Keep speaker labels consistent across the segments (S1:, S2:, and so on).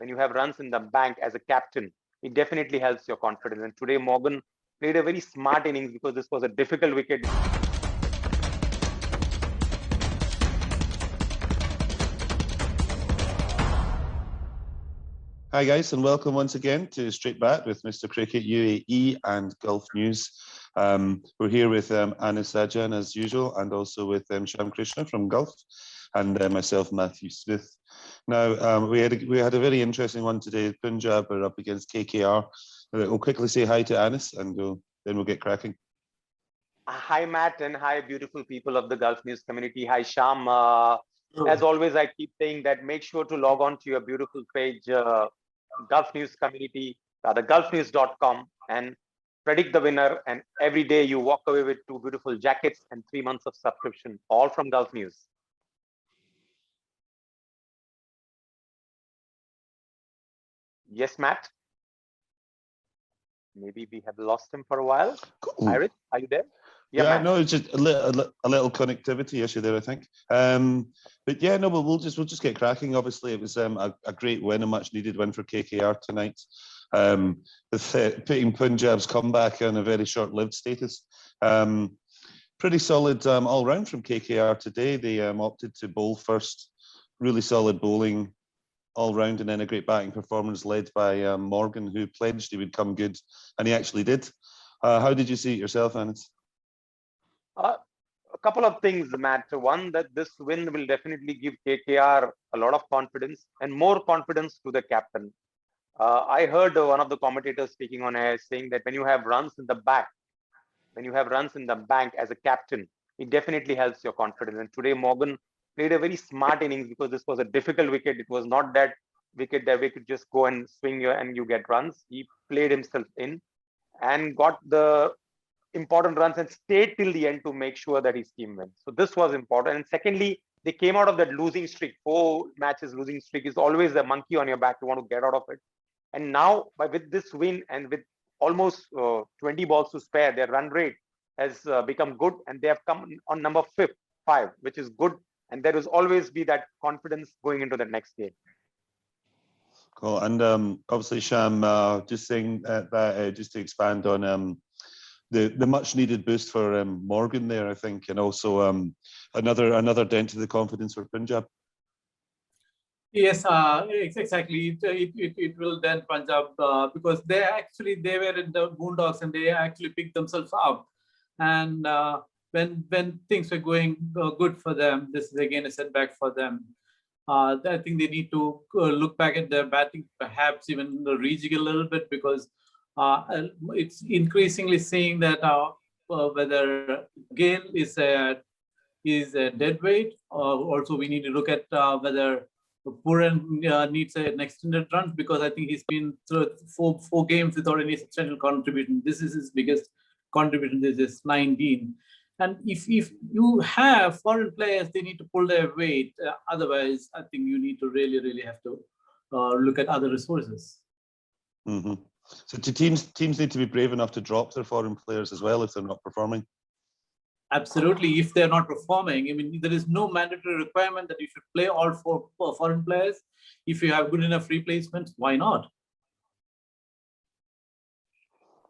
S1: when you have runs in the bank as a captain, it definitely helps your confidence. And today Morgan played a very smart innings because this was a difficult wicket.
S2: Hi guys, and welcome once again to Straight Bat with Mr. Cricket UAE and Gulf News. We're here with Anis Sajan as usual, and also with Shyam Krishna from Gulf, and myself, Matthew Smith. Now we had a very interesting one today. Punjab are up against KKR. We'll quickly say hi to Anis, and then we'll get cracking.
S1: Hi Matt, and hi beautiful people of the Gulf News community. Hi Shyam. As always, I keep saying that make sure to log on to your beautiful page, Gulf News community, rather gulfnews.com, and predict the winner. And every day you walk away with 2 beautiful jackets and 3 months of subscription, all from Gulf News. Yes, Matt. Maybe we have lost him for a while.
S2: Cool.
S1: Iris, are you there?
S2: Yeah, no, it's just a little connectivity issue there, I think. But yeah, no, but we'll just get cracking. Obviously, it was a great win, a much needed win for KKR tonight. With putting Punjab's comeback on a very short-lived status. Pretty solid all round from KKR today. They opted to bowl first, really solid bowling all round, and then a great batting performance led by Morgan, who pledged he would come good, and he actually did. How did you see it yourself, Anis?
S1: A couple of things, Matt. One, that this win will definitely give KKR a lot of confidence and more confidence to the captain. I heard one of the commentators speaking on air saying that when you have runs in the back, when you have runs in the bank as a captain, it definitely helps your confidence. And today Morgan played a very smart innings because this was a difficult wicket. It was not that wicket that we could just go and swing and you get runs. He played himself in and got the important runs and stayed till the end to make sure that his team wins. So this was important. And secondly, they came out of that losing streak. 4 matches losing streak is always a monkey on your back. You want to get out of it. And now, with this win and with almost 20 balls to spare, their run rate has become good, and they have come on number 5, which is good. And there will always be that confidence going into the next game.
S2: Cool. And obviously, Shyam, just saying that just to expand on the much needed boost for Morgan there, I think, and also another dent to the confidence for Punjab.
S3: Yes, exactly. It will dent Punjab because they were in the boondocks and they actually picked themselves up. And when things were going good for them, this is again a setback for them. I think they need to look back at their batting, perhaps even reaching a little bit, because it's increasingly saying that whether Gale is a dead weight, also we need to look at whether Puran needs an extended run, because I think he's been through four games without any substantial contribution. This is his biggest contribution. This is 19. And if you have foreign players, they need to pull their weight. Otherwise, I think you need to really have to look at other resources.
S2: Mm-hmm. So teams need to be brave enough to drop their foreign players as well if they're not performing.
S3: Absolutely. If they're not performing, I mean, there is no mandatory requirement that you should play all 4 foreign players. If you have good enough replacements, why not?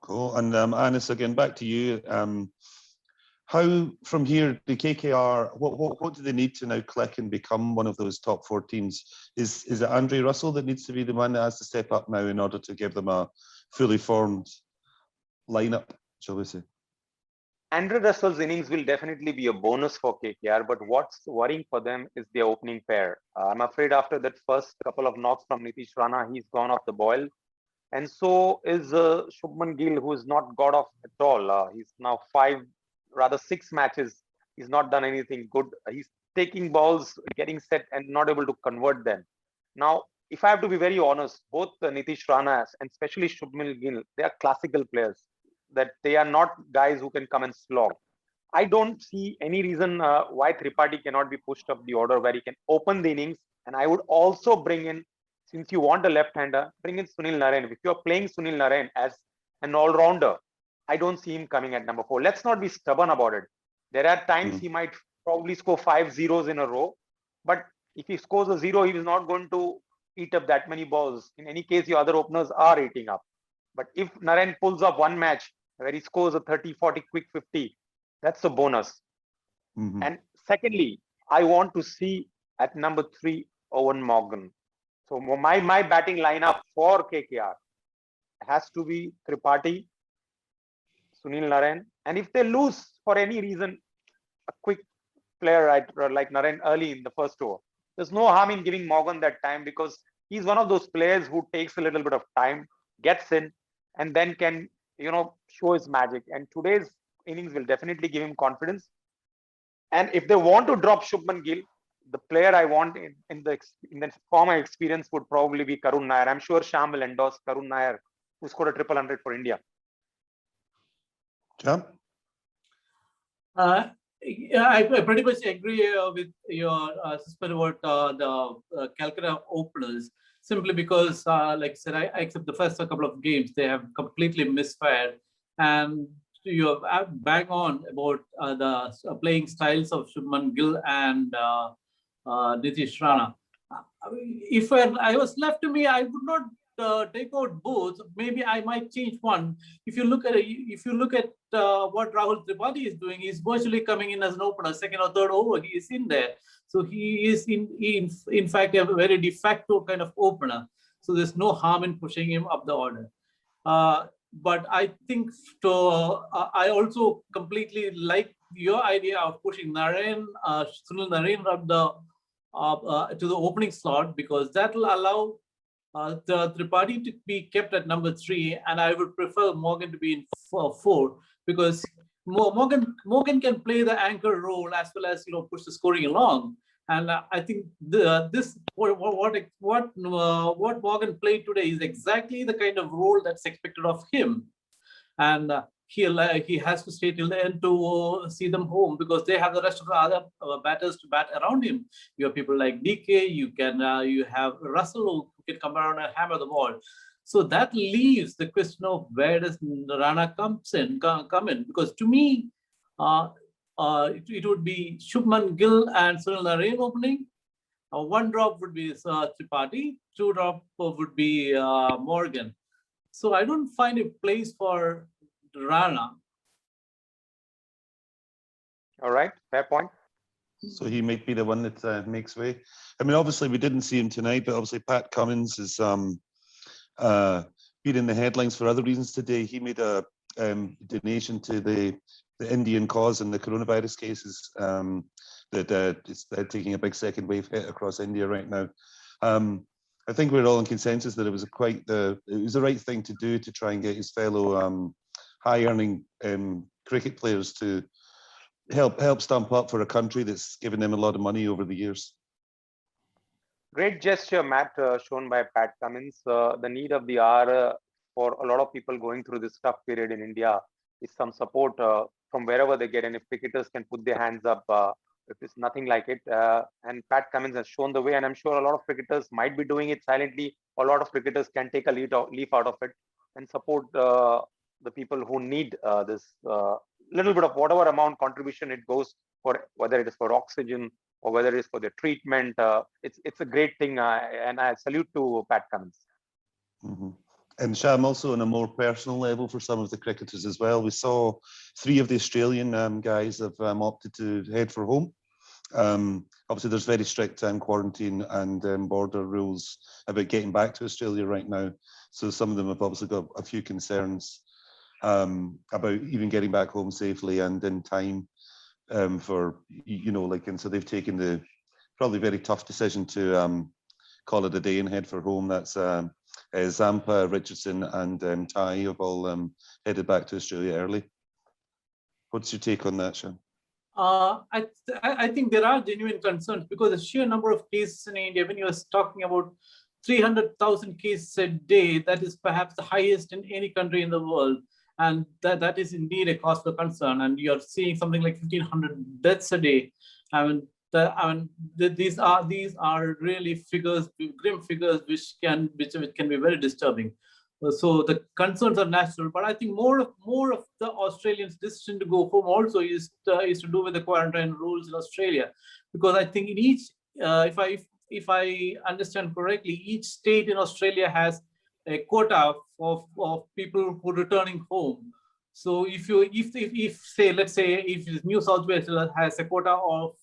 S2: Cool. And Anis, again, back to you. How from here, the KKR, what do they need to now click and become one of those top 4 teams? Is it Andre Russell that needs to be the one that has to step up now in order to give them a fully formed lineup, shall we say?
S1: Andre Russell's innings will definitely be a bonus for KKR, but what's worrying for them is their opening pair. I'm afraid after that first couple of knocks from Nitish Rana, he's gone off the boil. And so is Shubman Gill, who is not got off at all. He's now 6 matches. He's not done anything good. He's taking balls, getting set and not able to convert them. Now, if I have to be very honest, both Nitish Rana and especially Shubman Gill, they are classical players. That they are not guys who can come and slog. I don't see any reason why Tripathi cannot be pushed up the order where he can open the innings. And I would also bring in, since you want a left-hander, bring in Sunil Narine. If you're playing Sunil Narine as an all-rounder, I don't see him coming at number 4. Let's not be stubborn about it. There are times he might probably score 5 zeros in a row. But if he scores a 0, he is not going to eat up that many balls. In any case, your other openers are eating up. But if Naren pulls off one match where he scores a 30, 40, quick 50, that's a bonus. And secondly, I want to see at number 3, Owen Morgan. So my batting lineup for KKR has to be Tripathi, Sunil Narain. And if they lose for any reason, a quick player like Narain early in the first over, there's no harm in giving Morgan that time, because he's one of those players who takes a little bit of time, gets in, and then can, show his magic. And today's innings will definitely give him confidence. And if they want to drop Shubman Gill, the player I want in the former experience would probably be Karun Nair. I'm sure Sham will endorse Karun Nair, who scored a 100 for India.
S2: Sham?
S3: Yeah, I pretty much agree with your assessment about the Calcutta openers, simply because, like I said, I accept the first couple of games, they have completely misfired. And you're bang on about the playing styles of Shubman Gill and Nitish Rana. If I was left to me, I would not take out both. Maybe I might change one. If you look at what Rahul Tripathi is doing, he's virtually coming in as an opener, second or third over. He is in there, so he is in fact a very de facto kind of opener. So there's no harm in pushing him up the order. But I think I also completely like your idea of pushing Sunil Narain up to the opening slot, because that will allow the Tripathi to be kept at number 3, and I would prefer Morgan to be in 4, because Morgan can play the anchor role as well as push the scoring along. And I think what Morgan played today is exactly the kind of role that's expected of him. And he has to stay till the end to see them home, because they have the rest of the other batters to bat around him. You have people like DK, you have Russell who can come around and hammer the ball. So that leaves the question of where does Rana come in? Because to me, it would be Shubman Gill and Sunil Narain opening. One drop would be Tripathi, 2 drop would be Morgan. So I don't find a place for Rana.
S1: All right, fair point.
S2: So he might be the one that makes way. I mean, obviously we didn't see him tonight, but obviously Pat Cummins has been in the headlines for other reasons today. He made a donation to the Indian cause and the coronavirus cases that is taking a big second wave hit across India right now. I think we're all in consensus that it was the right thing to do to try and get his fellow high-earning cricket players to help stump up for a country that's given them a lot of money over the years.
S1: Great gesture, Matt, shown by Pat Cummins. The need of the hour for a lot of people going through this tough period in India is some support from wherever they get. And if cricketers can put their hands up, if it's nothing like it. And Pat Cummins has shown the way, and I'm sure a lot of cricketers might be doing it silently. A lot of cricketers can take a leaf out of it and support the people who need this little bit of whatever amount contribution it goes for, whether it is for oxygen or whether it is for the treatment. It's a great thing, and I salute to Pat Cummins.
S2: And Sham, also on a more personal level for some of the cricketers as well, we saw 3 of the Australian guys have opted to head for home. Obviously, there's very strict quarantine and border rules about getting back to Australia right now. So some of them have obviously got a few concerns about even getting back home safely and in time for, and so they've taken the probably very tough decision to call it a day and head for home. That's Zampa, Richardson and Ty have all headed back to Australia early. What's your take on that, Sham?
S3: I think there are genuine concerns, because the sheer number of cases in India, when you're talking about 300,000 cases a day, that is perhaps the highest in any country in the world. And that is indeed a cause for concern. And you're seeing something like 1,500 deaths a day. These are really figures, grim figures, which can be very disturbing. So the concerns are natural, but I think more of the Australians' decision to go home also is to do with the quarantine rules in Australia, because I think in each, if I understand correctly, each state in Australia has a quota of people who are returning home. So if say, let's say if New South Wales has a quota of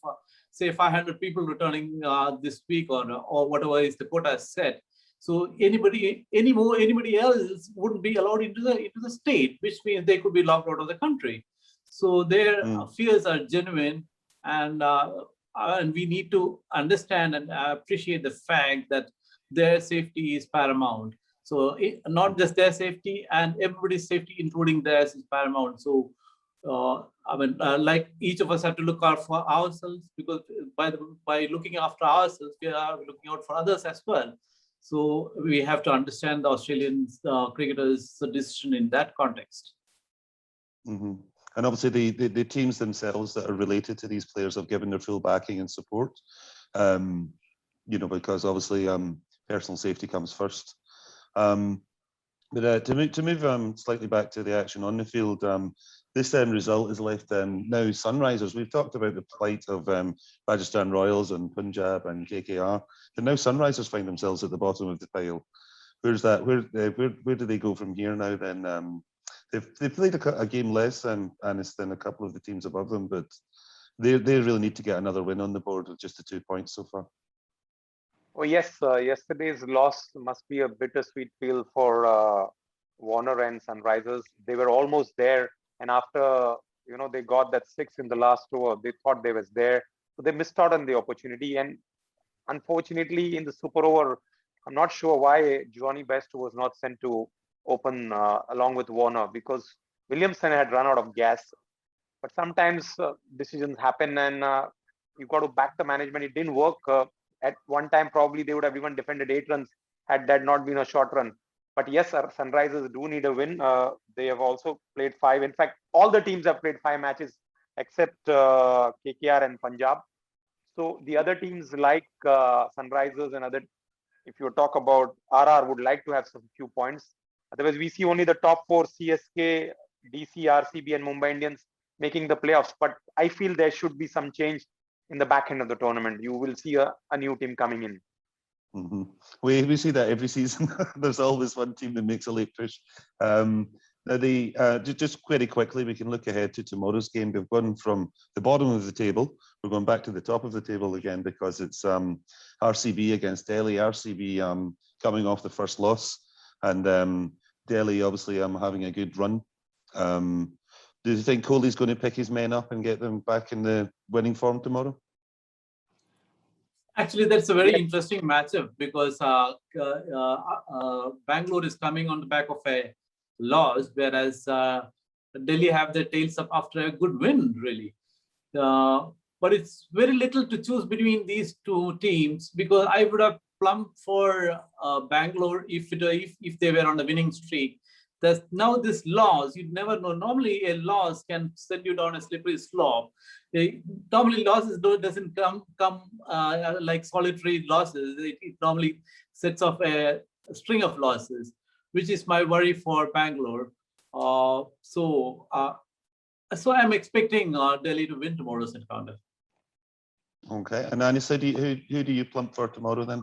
S3: say 500 people returning this week or whatever is the quota set, so anybody else wouldn't be allowed into the state, which means they could be locked out of the country. So their fears are genuine, and we need to understand and appreciate the fact that their safety is paramount. So not just their safety, and everybody's safety, including theirs, is paramount. So like each of us have to look out for ourselves, because by looking after ourselves, we are looking out for others as well. So we have to understand the Australian cricketers' decision in that context.
S2: Mm-hmm. And obviously the teams themselves that are related to these players have given their full backing and support, because obviously personal safety comes first. But to move slightly back to the action on the field, this result has left now Sunrisers. We've talked about the plight of Rajasthan Royals and Punjab and KKR, but now Sunrisers find themselves at the bottom of the pile. Where's that? Where do they go from here now? Then they've played a game less than a couple of the teams above them, but they really need to get another win on the board with just the 2 points so far.
S1: Oh yes, yesterday's loss must be a bittersweet pill for Warner and Sunrisers. They were almost there, and after they got that 6 in the last over, they thought they was there, so they missed out on the opportunity. And unfortunately, in the super over, I'm not sure why Johnny Best was not sent to open along with Warner, because Williamson had run out of gas. But sometimes decisions happen, and you've got to back the management. It didn't work. At one time, probably they would have even defended 8 runs had that not been a short run. But yes, Sunrisers do need a win. They have also played 5. In fact, all the teams have played 5 matches except KKR and Punjab. So the other teams like Sunrisers and other, if you talk about RR, would like to have some few points. Otherwise, we see only the top 4, CSK, DC, RCB and Mumbai Indians making the playoffs. But I feel there should be some change in the back end of the tournament. You will see a new team coming in.
S2: Mm-hmm. We see that every season. There's always one team that makes a late push. Now just very quickly, we can look ahead to tomorrow's game. We've gone from the bottom of the table. We're going back to the top of the table again, because it's RCB against Delhi. RCB coming off the first loss, and Delhi obviously having a good run. Do you think Kohli's going to pick his men up and get them back in the winning form tomorrow?
S3: Actually, that's a very interesting matchup, because Bangalore is coming on the back of a loss, whereas Delhi have their tails up after a good win, really. But it's very little to choose between these two teams, because I would have plumped for Bangalore if they were on a winning streak. Now this loss, you never know. Normally, a loss can send you down a slippery slope. Normally, losses doesn't come like solitary losses. It normally sets off a string of losses, which is my worry for Bangalore. So I'm expecting Delhi to win tomorrow's encounter.
S2: Okay, and Anisa, who do you plump for tomorrow then?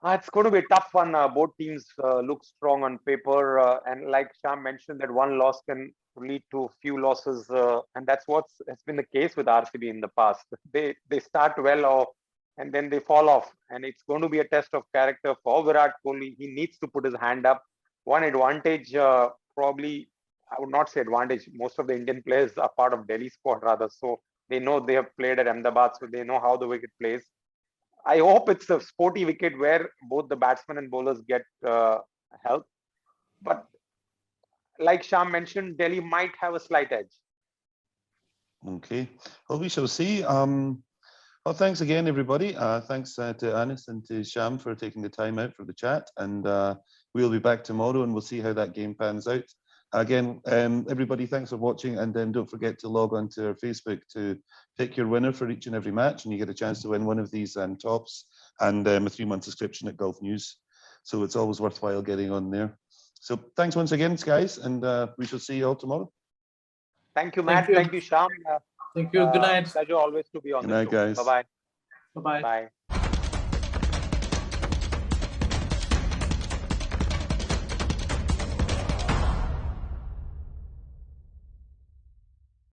S1: It's going to be a tough one. Both teams look strong on paper, and like Sham mentioned, that one loss can lead to a few losses, and that's has been the case with RCB in the past. They start well, and then they fall off, and it's going to be a test of character for Virat Kohli. He needs to put his hand up. One advantage, probably, I would not say advantage. Most of the Indian players are part of Delhi squad rather, so they know they have played at Ahmedabad, so they know how the wicket plays. I hope it's a sporty wicket where both the batsmen and bowlers get help. But like Sham mentioned, Delhi might have a slight edge.
S2: Okay, well, we shall see. Well, thanks again, everybody. Thanks to Anis and to Sham for taking the time out for the chat. And we'll be back tomorrow, and we'll see how that game pans out. Again, everybody, thanks for watching, and don't forget to log on to our Facebook to pick your winner for each and every match, and you get a chance to win one of these tops and a 3-month subscription at Golf News. So it's always worthwhile getting on there. So thanks once again, guys, and we shall see you all tomorrow.
S1: Thank you, Matt. Thank you, Sham.
S3: Thank you. Good night.
S1: Pleasure always to be on
S2: Good
S1: the
S2: night,
S1: show.
S2: guys.
S1: Bye-bye.
S3: Bye-bye.
S1: Bye.